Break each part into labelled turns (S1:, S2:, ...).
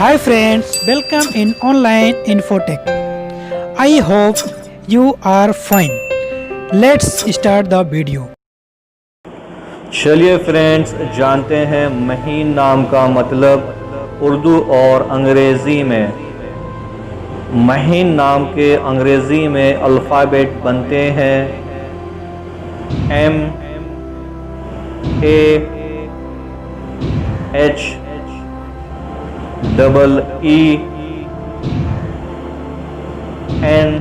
S1: Hi friends, welcome in online Infotech. I hope you are fine. Let's start the video.
S2: चलिए friends, जानते हैं महीन नाम का मतलब उर्दू और अंग्रेज़ी में। महीन नाम के अंग्रेज़ी में अल्फ़ाबेट बनते हैं M A H E N.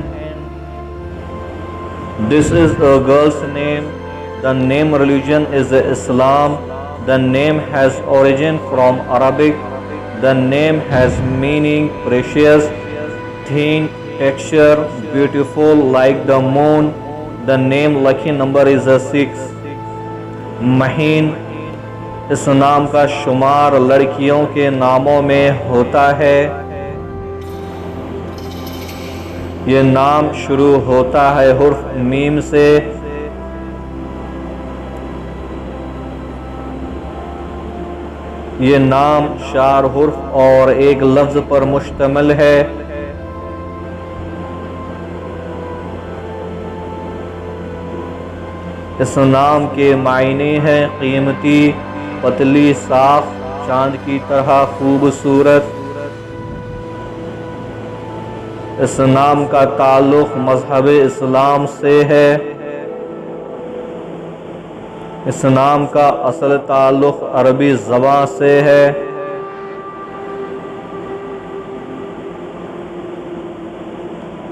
S2: This is a girl's name. The name religion is Islam. The name has origin from Arabic. The name has meaning precious, thin, texture, beautiful like the moon. The name lucky number is a 6. महीन इस नाम का शुमार लड़कियों के नामों में होता है। ये नाम शुरू होता है हुर्फ मीम से। ये नाम 4 हुर्फ और एक लफ्ज़ पर मुश्तमिल है। इस नाम के मायने हैं कीमती, पतली, साफ, चांद की तरह खूबसूरत। इस नाम का ताल्लुक़ मज़हब इस्लाम से है। इस नाम का असल ताल्लुक़ अरबी ज़बान से है।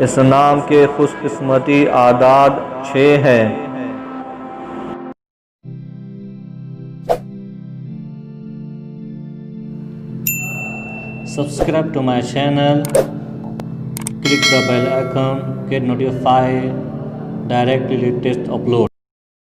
S2: इस नाम के खुशकिस्मती आदाद 6 हैं। Subscribe to my channel, click the bell icon, get notified directly latest upload.